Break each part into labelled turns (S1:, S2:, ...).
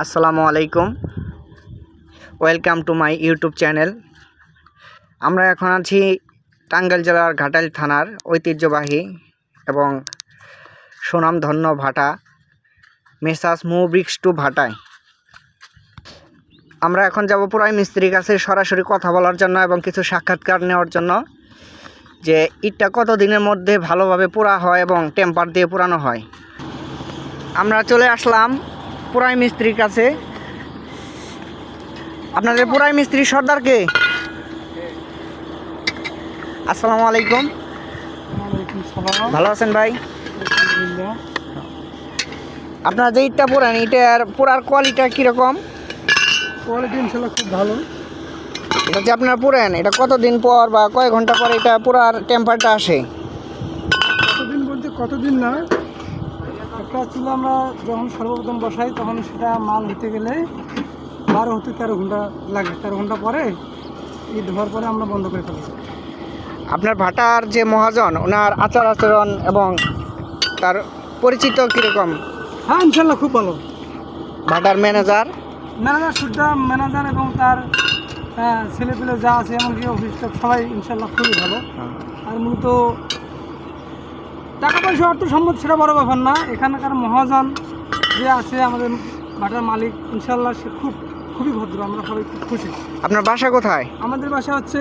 S1: আসসালামু আলাইকুম, welcome to my YouTube channel. আমরা এখন আছি টাঙ্গাইল জেলার ঘাটাইল থানার ঐতিহ্যবাহী এবং সুনামধন্য ভাটা মেসার্স মুভিক্স টু ভাটায়। আমরা এখন যাব পুরাই মিস্ত্রির কাছে সরাসরি কথা বলার জন্য এবং কিছু সাক্ষাৎকার নেওয়ার জন্য, যে ইটটা কত দিনের মধ্যে ভালোভাবে পোড়া হয় এবং টেম্পার দিয়ে পোড়ানো হয়। আমরা চলে আসলাম পুরাই মিস্ত্রির কাছে। আপনাদের পুরাই মিস্ত্রি সর্দার কে? আসসালামু আলাইকুম। ভালো আছেন ভাই? আপনারা যে ইটটা পোড়ান, ইটার পোড়ার কোয়ালিটি কীরকম?
S2: কোয়ালিটি ইনশাল্লাহ খুব ভালো।
S1: এটা যে আপনারা পোড়েন, এটা কতদিন পর বা কয় ঘন্টা পর এটা পোড়ার টেম্পারটা আসে?
S2: কতদিন বলতে কতদিন না, একটা চুলা আমরা যখন সর্বপ্রথম বসাই তখন সেটা মাল হতে গেলে 12 হতে 13 ঘন্টা লাগে। 13 ঘন্টা পরে ঈদ হওয়ার পরে আমরা বন্ধ করে ফেলি।
S1: আপনার ভাটার যে মহাজন, ওনার আচার আচরণ এবং তার পরিচিত কীরকম?
S2: হ্যাঁ ইনশাল্লাহ খুব ভালো।
S1: ভাটার ম্যানেজার
S2: সুদ্ধা ম্যানেজার এবং তার ছেলেপেলে যা আছে এমনকি অফিস স্টাফ সবাই ইনশাল্লাহ খুবই ভালো। আর মূলত টাকা পয়সা অর্থ সম্পদ সেটা বড় ব্যাপার না, এখানকার মহাজন যে আছে আমাদের ভাটার মালিক ইনশাল্লাহ সে খুবই ভদ্র। আমরা সবাই খুব খুশি।
S1: আপনার বাসা কোথায়?
S2: আমাদের বাসা হচ্ছে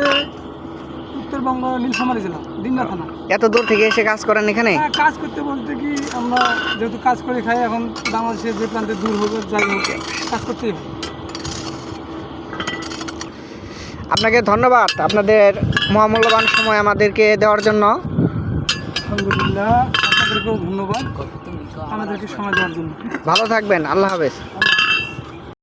S2: উত্তরবঙ্গ নীলফামারী জেলা দিননা থানা।
S1: এত দূর থেকে এসে কাজ করেন এখানে?
S2: কাজ করতে বলতে কি, আমরা যেহেতু কাজ করে খাই, এখন বাংলাদেশের যে প্রান্তে দূর হোক যাই হোক কাজ করতেই হবে।
S1: আপনাকে ধন্যবাদ আপনাদের মহামূল্যবান সময় আমাদেরকে দেওয়ার জন্য।
S2: আলহামদুলিল্লাহ, আপনাদেরকেও ধন্যবাদ আমাদেরকে সময় দেওয়ার জন্য।
S1: ভালো থাকবেন, আল্লাহ হাফেজ।